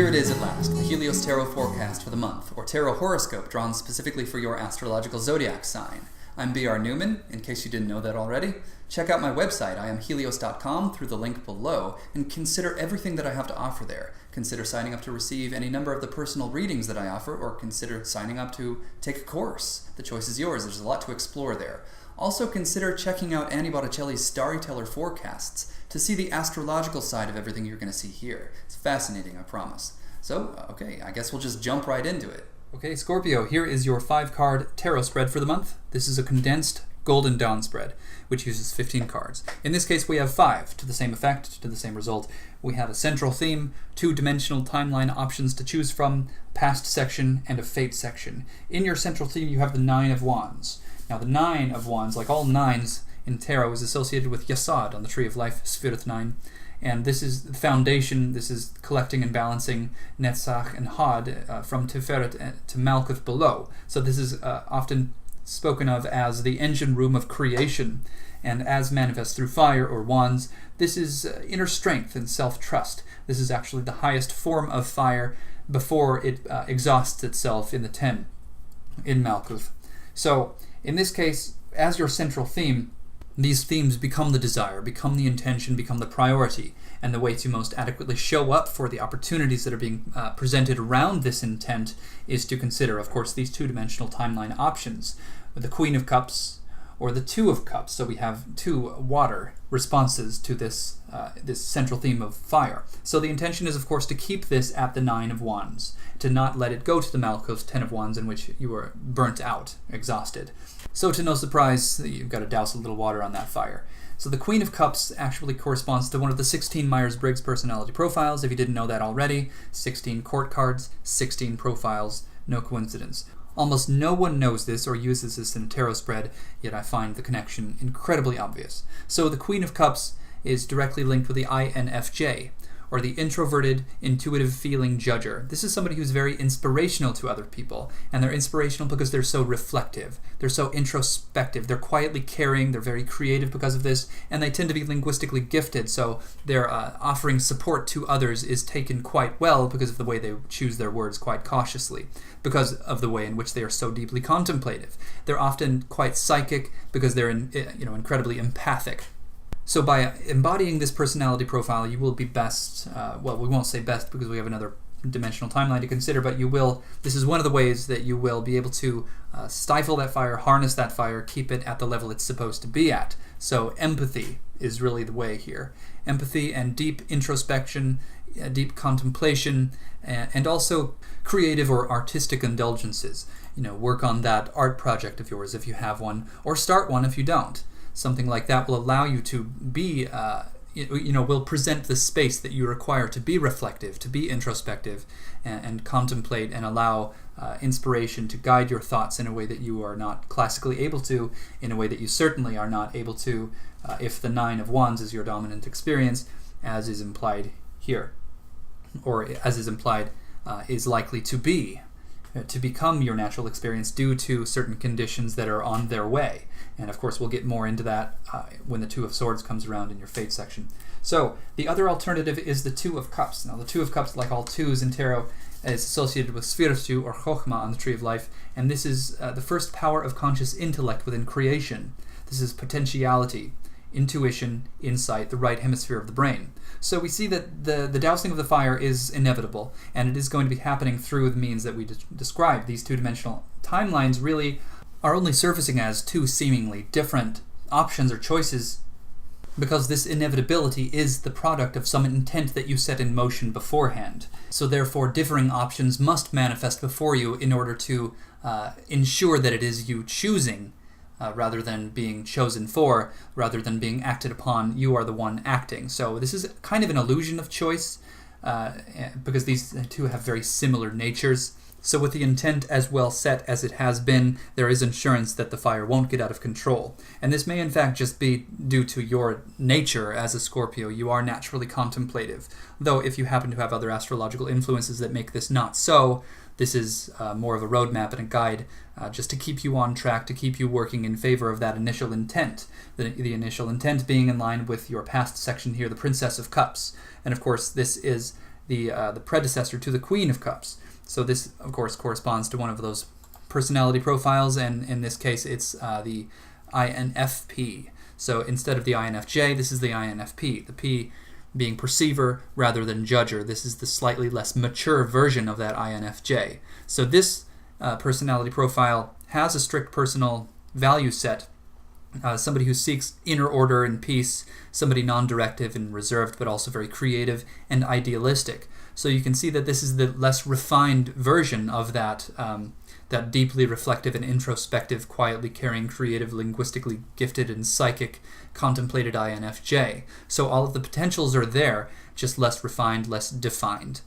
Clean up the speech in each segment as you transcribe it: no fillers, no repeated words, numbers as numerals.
Here it is at last, the Helios Tarot Forecast for the month, or Tarot Horoscope drawn specifically for your astrological zodiac sign. I'm B.R. Newman, in case you didn't know that already. Check out my website, iamhelios.com, through the link below, and consider everything that I have to offer there. Consider signing up to receive any number of the personal readings that I offer, or consider signing up to take a course. The choice is yours. There's a lot to explore there. Also consider checking out Annie Botticelli's Storyteller Forecasts to see the astrological side of everything you're going to see here. It's fascinating, I promise. So, okay, I guess we'll just jump right into it. Okay, Scorpio, here is your 5-card tarot spread for the month. This is a condensed Golden Dawn spread, which uses 15 cards. In this case, we have 5 to the same effect, to the same result. We have a central theme, 2-dimensional timeline options to choose from, past section, and a fate section. In your central theme, you have the 9 of Wands. Now, the 9 of Wands, like all 9s in tarot, is associated with Yasad on the Tree of Life, Sphirith 9. And this is the foundation. This is collecting and balancing Netzach and Had from Tiferet to Malkuth below. So this is often spoken of as the engine room of creation. And as manifest through fire or wands, this is inner strength and self-trust. This is actually the highest form of fire before it exhausts itself in the 10 in Malkuth. So in this case, as your central theme, these themes become the desire, become the intention, become the priority, and the way to most adequately show up for the opportunities that are being presented around this intent is to consider, of course, these 2-dimensional timeline options, the Queen of Cups or the 2 of Cups. So we have 2 water responses to this central theme of fire. So the intention is, of course, to keep this at the 9 of Wands, to not let it go to the Malkuth 10 of Wands in which you were burnt out, exhausted. So to no surprise, you've got to douse a little water on that fire. So the Queen of Cups actually corresponds to one of the 16 Myers-Briggs personality profiles, if you didn't know that already. 16 court cards, 16 profiles, no coincidence. Almost no one knows this or uses this in a tarot spread, yet I find the connection incredibly obvious. So the Queen of Cups is directly linked with the INFJ, or the introverted, intuitive feeling judger. This is somebody who's very inspirational to other people, and they're inspirational because they're so reflective. They're so introspective. They're quietly caring. They're very creative because of this, and they tend to be linguistically gifted, so their offering support to others is taken quite well because of the way they choose their words quite cautiously, because of the way in which they are so deeply contemplative. They're often quite psychic because they're incredibly empathic. So by embodying this personality profile, you will be best, we won't say best because we have another dimensional timeline to consider, but this is one of the ways that you will be able to stifle that fire, harness that fire, keep it at the level it's supposed to be at. So empathy is really the way here. Empathy and deep introspection, deep contemplation, and also creative or artistic indulgences. Work on that art project of yours if you have one, or start one if you don't. Something like that will allow you to be, will present the space that you require to be reflective, to be introspective, and contemplate and allow inspiration to guide your thoughts in a way that you are not classically able to, in a way that you certainly are not able to if the 9 of Wands is your dominant experience, as is implied here, or as is implied is likely to become your natural experience due to certain conditions that are on their way. And of course, we'll get more into that when the 2 of Swords comes around in your fate section. So the other alternative is the 2 of Cups. Now the 2 of Cups, like all 2s in tarot, is associated with Sphirith or Chokhmah on the Tree of Life, and this is the first power of conscious intellect within creation. This is potentiality, intuition, insight, the right hemisphere of the brain. So we see that the dousing of the fire is inevitable, and it is going to be happening through the means that we described. These 2-dimensional timelines really are only surfacing as 2 seemingly different options or choices because this inevitability is the product of some intent that you set in motion beforehand. So therefore, differing options must manifest before you in order to ensure that it is you choosing rather than being chosen for, rather than being acted upon. You are the one acting. So this is kind of an illusion of choice because these 2 have very similar natures. So with the intent as well set as it has been, there is assurance that the fire won't get out of control. And this may in fact just be due to your nature as a Scorpio. You are naturally contemplative. Though if you happen to have other astrological influences that make this not so, this is more of a roadmap and a guide just to keep you on track, to keep you working in favor of that initial intent. The initial intent being in line with your past section here, the Princess of Cups. And of course, this is the predecessor to the Queen of Cups. So this, of course, corresponds to one of those personality profiles, and in this case, it's the INFP. So instead of the INFJ, this is the INFP. The P being perceiver rather than judger. This is the slightly less mature version of that INFJ. So this personality profile has a strict personal value set. Somebody who seeks inner order and peace, somebody non-directive and reserved, but also very creative and idealistic. So you can see that this is the less refined version of that that deeply reflective and introspective, quietly caring, creative, linguistically gifted, and psychic, contemplated INFJ. So all of the potentials are there, just less refined, less defined.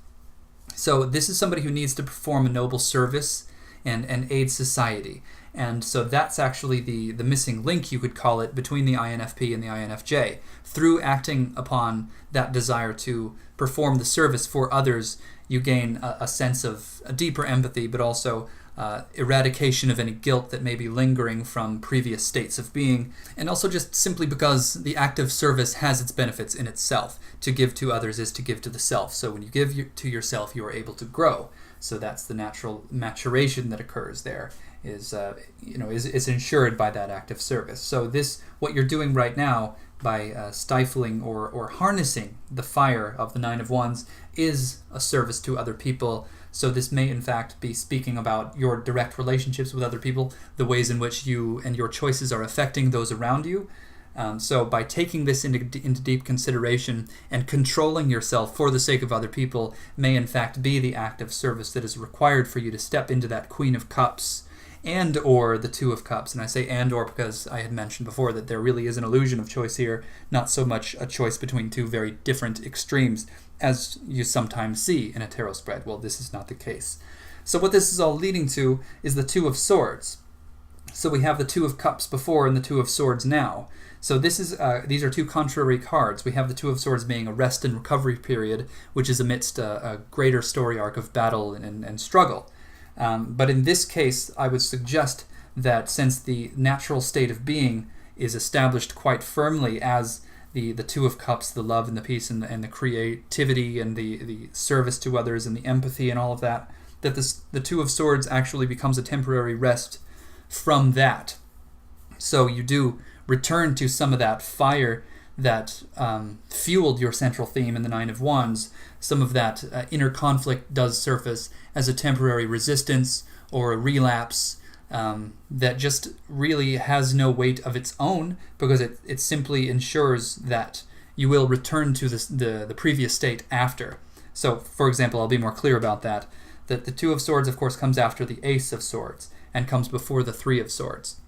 So this is somebody who needs to perform a noble service and aid society. And so that's actually the missing link, you could call it, between the INFP and the INFJ. Through acting upon that desire to perform the service for others, you gain a sense of a deeper empathy, but also eradication of any guilt that may be lingering from previous states of being, and also just simply because the act of service has its benefits in itself. To give to others is to give to the self. So when you give to yourself, you are able to grow. So that's the natural maturation that occurs there. Is ensured by that act of service. So what you're doing right now by stifling or harnessing the fire of the Nine of Wands is a service to other people. So this may in fact be speaking about your direct relationships with other people, the ways in which you and your choices are affecting those around you. So by taking this into deep consideration and controlling yourself for the sake of other people may in fact be the act of service that is required for you to step into that Queen of Cups and or the Two of Cups. And I say and or because I had mentioned before that there really is an illusion of choice here, not so much a choice between two very different extremes as you sometimes see in a tarot spread. Well, this is not the case. So what this is all leading to is the Two of Swords. So we have the Two of Cups before and the Two of Swords now. So these are two contrary cards. We have the Two of Swords being a rest and recovery period, which is amidst a greater story arc of battle and struggle. But in this case, I would suggest that since the natural state of being is established quite firmly as the Two of Cups, the love and the peace and the creativity and the service to others and the empathy and all of that, that the Two of Swords actually becomes a temporary rest from that. So you do return to some of that fire that fueled your central theme in the Nine of Wands. Some of that inner conflict does surface as a temporary resistance or a relapse that just really has no weight of its own, because it simply ensures that you will return to the previous state after. So, for example, I'll be more clear about that the Two of Swords, of course, comes after the Ace of Swords and comes before the Three of Swords.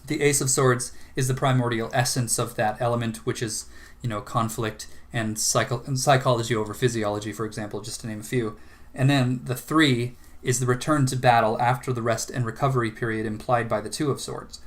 The Ace of Swords is the primordial essence of that element, which is, conflict and psychology over physiology, for example, just to name a few. And then the Three is the return to battle after the rest and recovery period implied by the Two of Swords.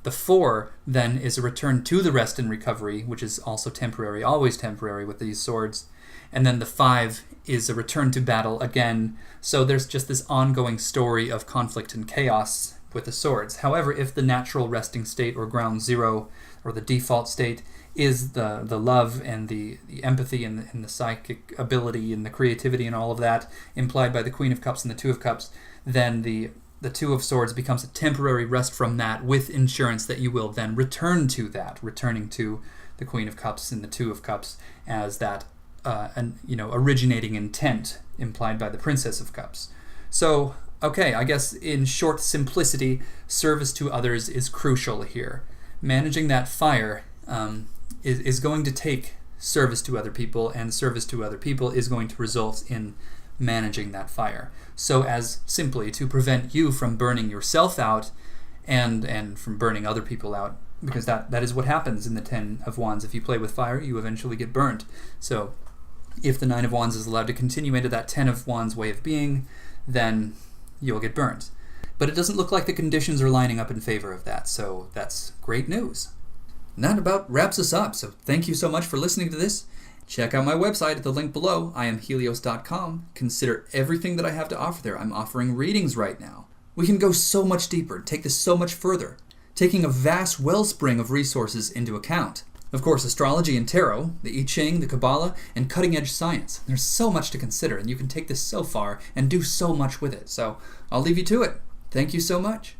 The Four, then, is a return to the rest and recovery, which is also temporary, always temporary with these swords. And then the Five is a return to battle again. So there's just this ongoing story of conflict and chaos with the swords. However, if the natural resting state or ground zero or the default state is the love and the empathy and the psychic ability and the creativity and all of that implied by the Queen of Cups and the Two of Cups, then the Two of Swords becomes a temporary rest from that, with insurance that you will then return to that, returning to the Queen of Cups and the Two of Cups as that originating intent implied by the Princess of Cups. So, okay, I guess in short simplicity, service to others is crucial here. Managing that fire is going to take service to other people, and service to other people is going to result in managing that fire. So as simply to prevent you from burning yourself out and from burning other people out, because that is what happens in the Ten of Wands. If you play with fire, you eventually get burnt. So if the Nine of Wands is allowed to continue into that Ten of Wands way of being, then you'll get burnt. But it doesn't look like the conditions are lining up in favor of that, so that's great news. And that about wraps us up, so thank you so much for listening to this. Check out my website at the link below, IamHelios.com. Consider everything that I have to offer there. I'm offering readings right now. We can go so much deeper, take this so much further, taking a vast wellspring of resources into account. Of course, astrology and tarot, the I Ching, the Kabbalah, and cutting-edge science. There's so much to consider, and you can take this so far and do so much with it. So I'll leave you to it. Thank you so much.